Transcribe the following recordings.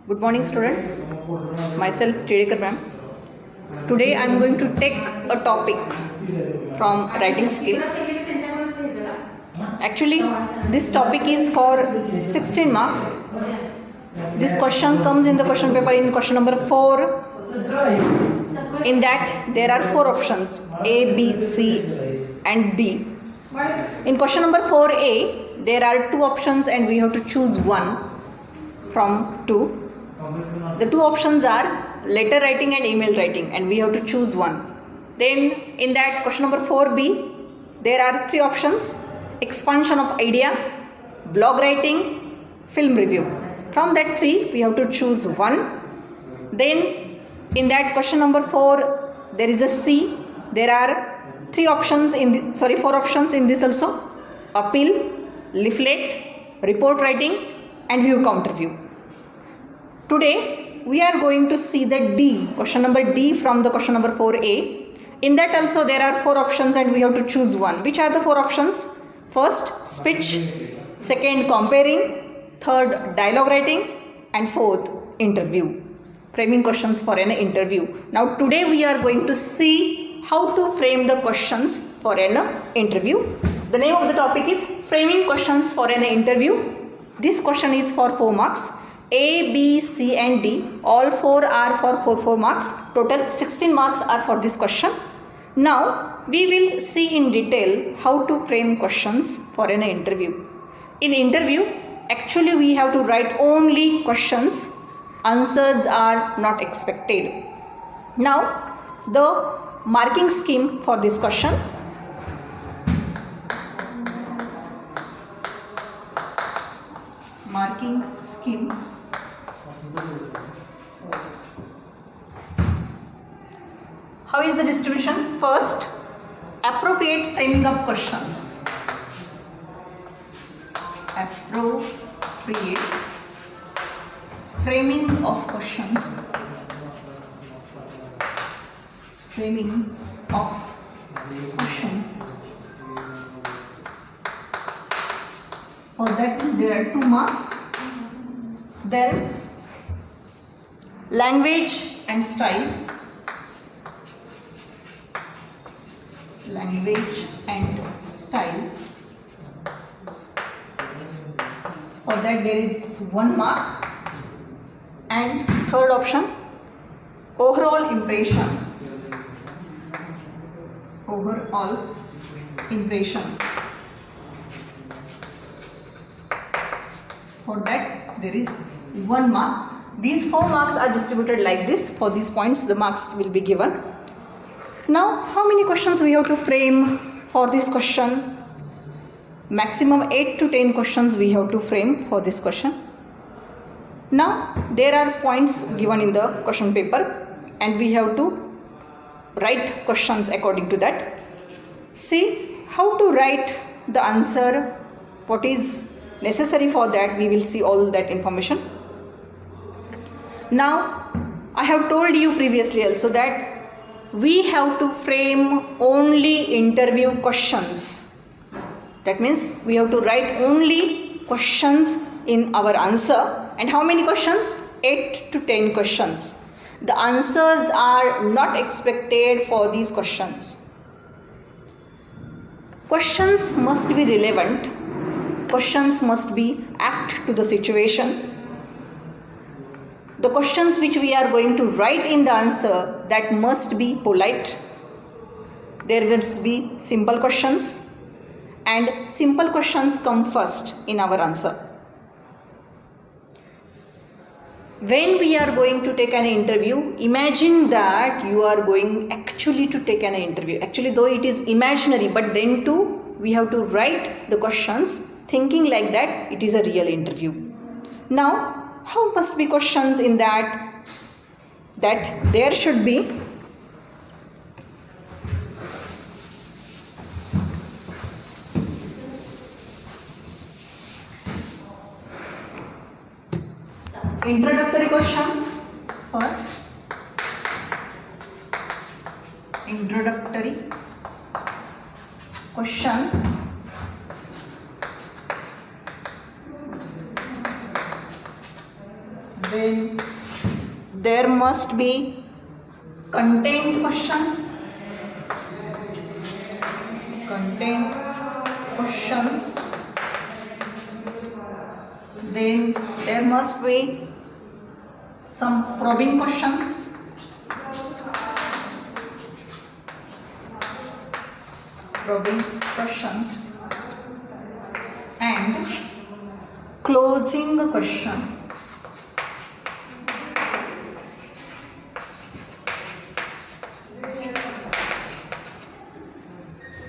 Good morning, students. Myself, J.D. ma'am. Today I am going to take a topic from writing skill. Actually, this topic is for 16 marks. This question comes in the question paper in question number 4. In that, there are 4 options A, B, C, and D. In question number 4A, there are 2 options and we have to choose one from 2. The 2 options are letter writing and email writing, and we have to choose one. Then in that question number 4B, there are 3 options: expansion of idea, blog writing, film review. From that 3, we have to choose one. Then in that question number 4, there is a C. There are 4 options in this also: appeal, leaflet, report writing, and view counter view. Today we are going to see the D, question number D from the question number 4A. In that also there are 4 options and we have to choose one. Which are the 4 options? First, speech; second, comparing; third, dialogue writing; and fourth, interview. Framing questions for an interview. Now today we are going to see how to frame the questions for an interview. The name of the topic is framing questions for an interview. This question is for 4 marks. A, B, C and D, all 4 are for 4 marks. Total 16 marks are for this question. Now we will see in detail how to frame questions for an interview. In interview, actually we have to write only questions. Answers are not expected. Now the marking scheme for this question. Marking scheme. How is the distribution? First, appropriate framing of questions. Appropriate framing of questions. Framing of questions. For that there are 2 marks. Then language and style. Language and style. For that there is 1 mark. And third option, overall impression. Overall impression. For that there is 1 mark. These 4 marks are distributed like this. For these points the marks will be given. Now how many questions we have to frame for this question? Maximum 8 to 10 questions we have to frame for this question. Now there are points given in the question paper and we have to write questions according to that. See how to write the answer, what is necessary for that, we will see all that information. Now I have told you previously also that we have to frame only interview questions. That means we have to write only questions in our answer. And how many questions? 8 to 10 questions. The answers are not expected for these questions. Questions must be relevant. Questions must be apt to the situation. The questions which we are going to write in the answer, that must be polite. There must be simple questions, and simple questions come first in our answer. When we are going to take an interview, imagine that you are going actually to take an interview. Actually, though it is imaginary, but then too we have to write the questions thinking like that it is a real interview. Now how must be questions in that? That there should be introductory question first. Introductory question. Then there must be content questions. Content questions. Then there must be some probing questions. Probing questions and closing question.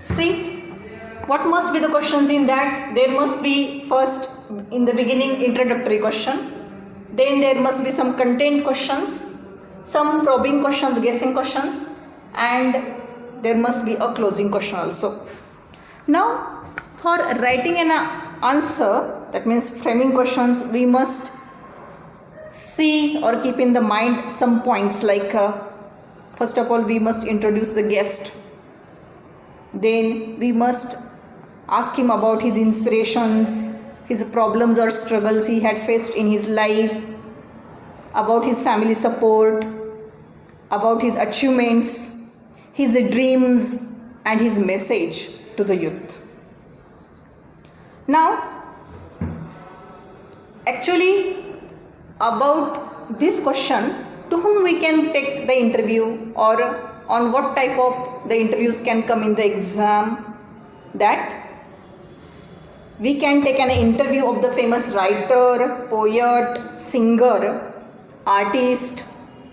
See, what must be the questions in that? There must be first in the beginning introductory question, then there must be some content questions, some probing questions, guessing questions, and there must be a closing question also. Now, for writing an answer, that means framing questions, we must see or keep in the mind some points like first of all we must introduce the guest, then we must ask him about his inspirations, his problems or struggles he had faced in his life, about his family support, about his achievements, his dreams and his message to the youth. Now, actually about this question, to whom we can take the interview or on what type of the interviews can come in the exam, that we can take an interview of the famous writer, poet, singer, artist,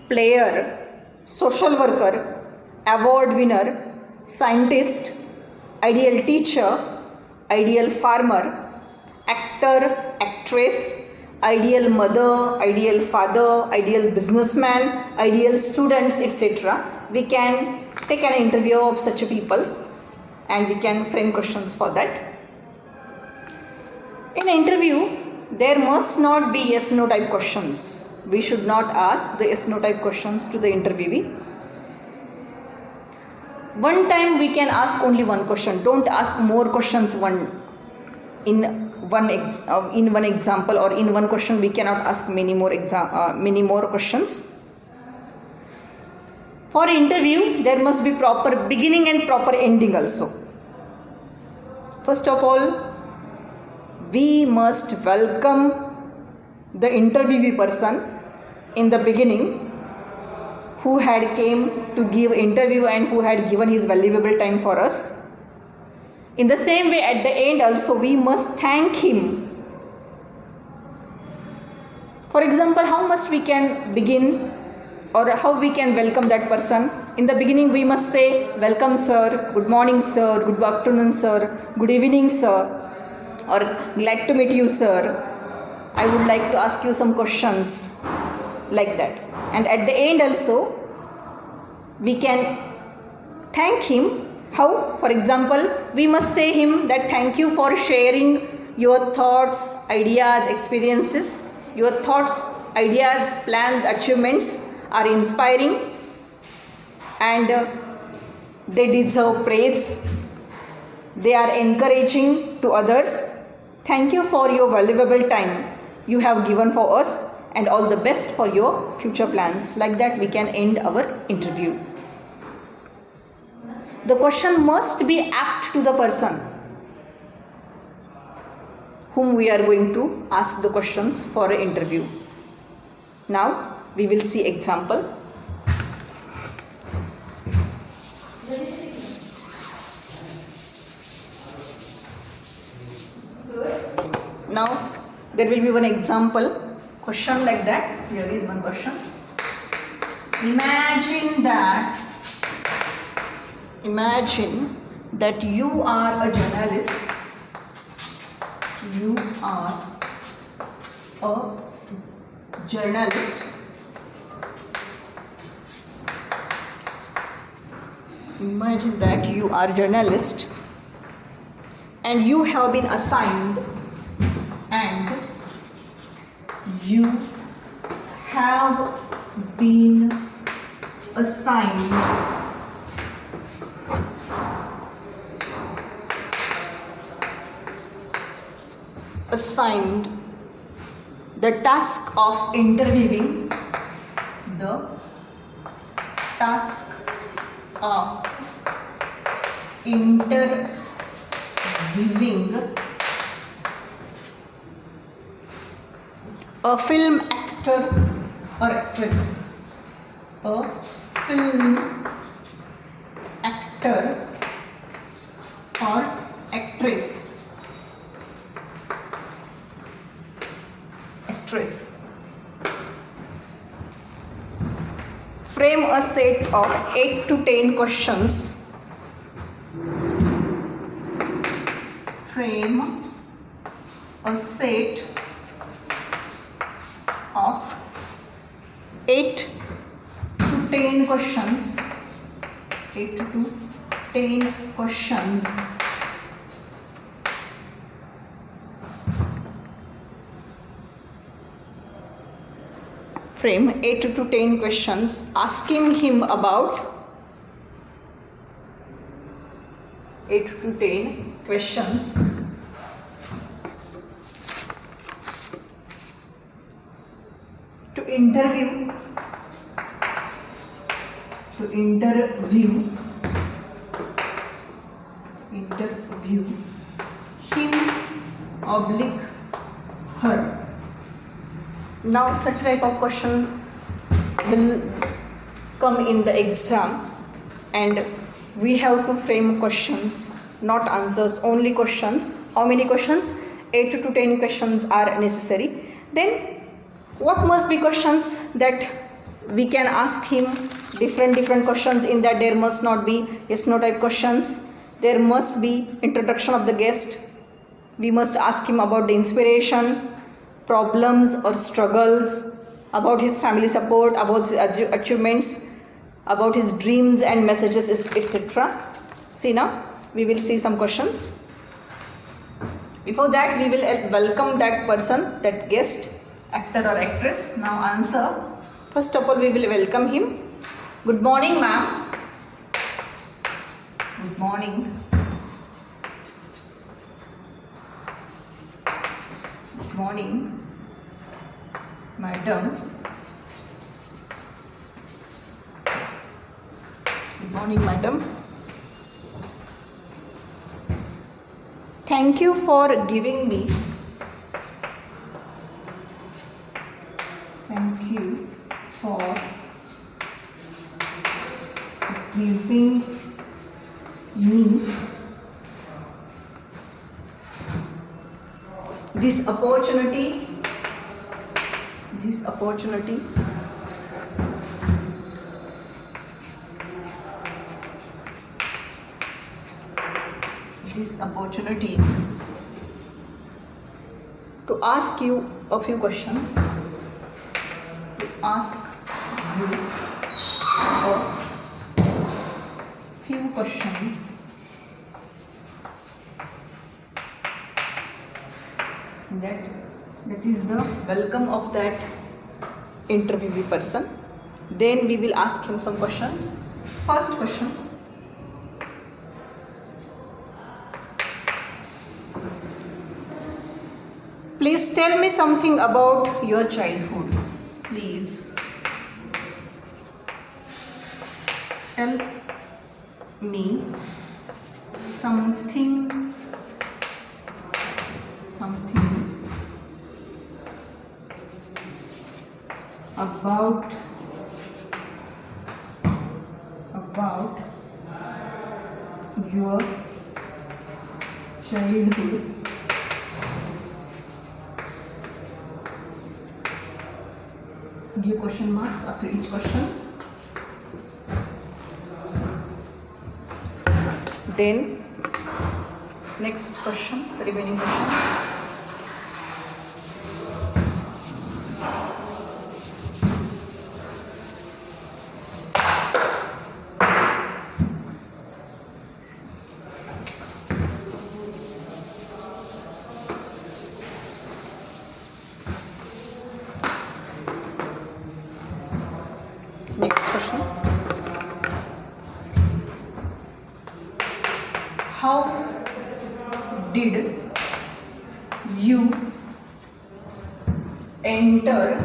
player, social worker, award winner, scientist, ideal teacher, ideal farmer, actor, actress, ideal mother, ideal father, ideal businessman, ideal students, etc. We can take an interview of such people and we can frame questions for that. In an interview, there must not be yes-no type questions. We should not ask the yes-no type questions to the interviewee. One time we can ask only one question. Don't ask more questions in one example, or in one question we cannot ask many more questions. For interview, there must be proper beginning and proper ending also. First of all, we must welcome the interviewee person in the beginning, who had came to give interview and who had given his valuable time for us. In the same way, at the end also we must thank him. For example, how must we can begin or how we can welcome that person? In the beginning we must say, welcome sir, good morning sir, good afternoon sir, good evening sir, or glad to meet you sir, I would like to ask you some questions, like that. And at the end also we can thank him. How? For example, we must say him that thank you for sharing your thoughts, ideas, experiences. Your thoughts, ideas, plans, achievements are inspiring and they deserve praise. They are encouraging to others. Thank you for your valuable time you have given for us, and all the best for your future plans. Like that we can end our interview. The question must be apt to the person whom we are going to ask the questions for an interview. Now we will see example. Now there will be one example question like that. Here is one question. Imagine that you are a journalist. You are a journalist. Imagine that you are a journalist and you have been assigned assigned the task of interviewing, the task of interviewing a film actor or actress, a film actor or actress. Frame a set of 8 to 10 questions. Frame a set of 8 to 10 questions. 8 to 10 questions. Frame 8 to 10 questions asking him about 8 to 10 questions to interview him oblique her. Now such type of question will come in the exam, and we have to frame questions, not answers, only questions. How many questions? 8 to 10 questions are necessary. Then what must be questions that we can ask him? Different questions. In that there must not be yes no type questions. There must be introduction of the guest. We must ask him about the inspiration, problems or struggles, about his family support, about his achievements, about his dreams and messages, etc. See, now we will see some questions. Before that, we will welcome that person, that guest, actor or actress. Now answer. First of all, we will welcome him. Good morning, ma'am. Good morning. Good morning, madam. Good morning, madam. Thank you for giving me. Thank you for giving me this opportunity to ask you a few questions. That is the welcome of that interviewee person. Then we will ask him some questions. First question. Please tell me something about your childhood. Please tell me something about your childhood. Give question marks after each question. Then next question, the remaining question. How did you enter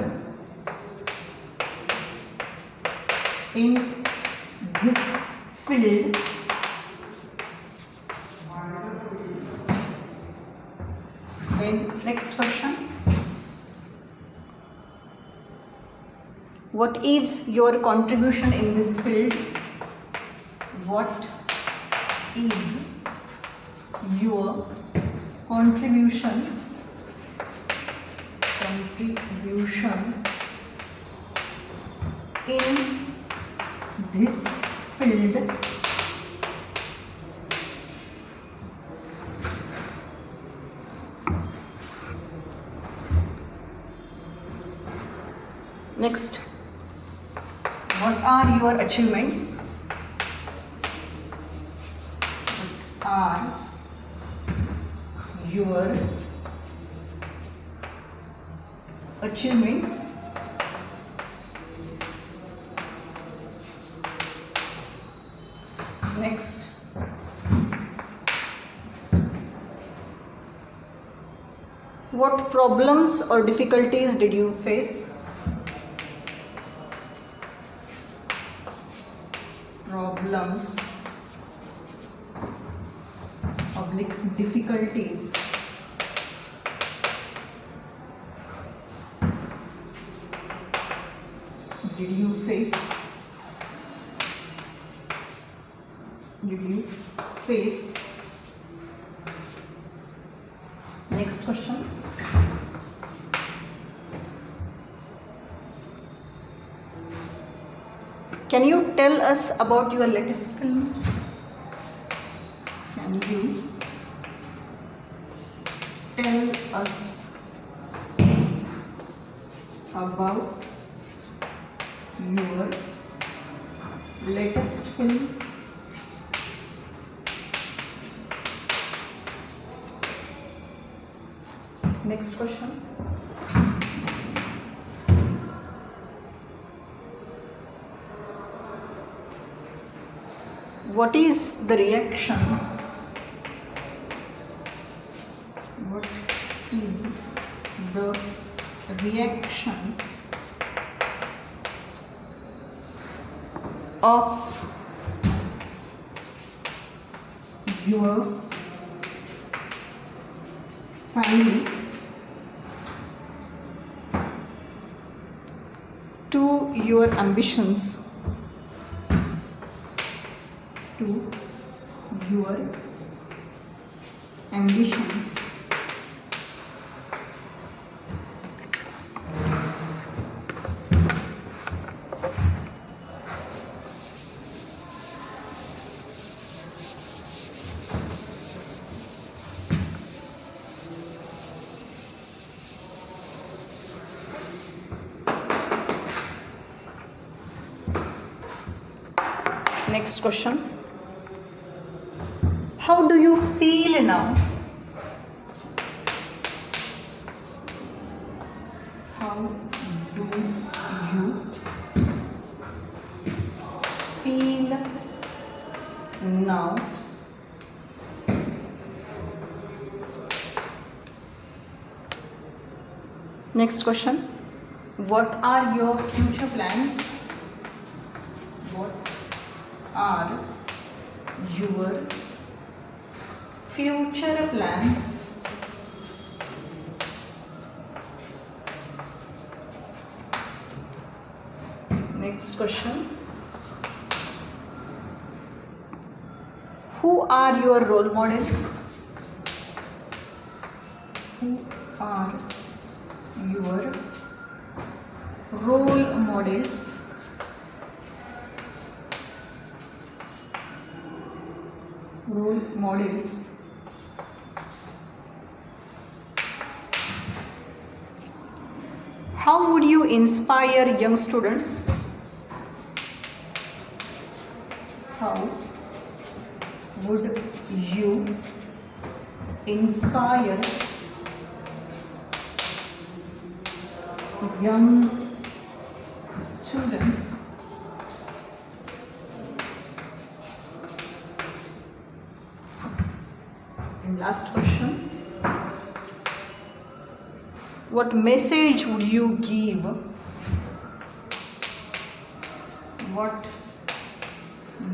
in this field then next question, what is your contribution in this field? What is your contribution in this field? Next, what are your achievements? What are your achievements? Next, what problems or difficulties did you face? Problems, public difficulties did you face? Next question, can you tell us about your latest film? Can you tell us about your latest film? Next question, what is the reaction? What is the reaction of your family to your ambitions? To your ambitions. Next question, how do you feel now? How do you feel now? Next question, what are your future plans? What are your future plans? Next question, who are your role models? Who are your role models? Role models. How would you inspire young students? How would you inspire young students? And last question, what message would you give? What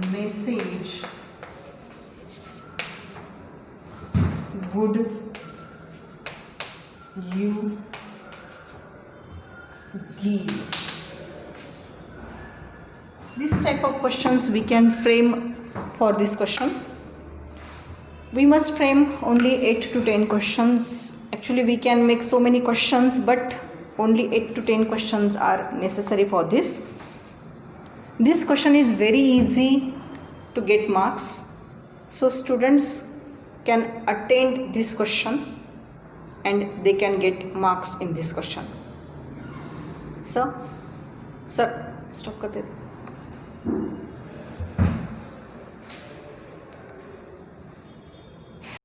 message would you give? This type of questions we can frame for this question. We must frame only 8 to 10 questions. Actually, we can make so many questions, but only 8 to 10 questions are necessary for this. This question is very easy to get marks. So students can attend this question and they can get marks in this question. Sir, stop kar de.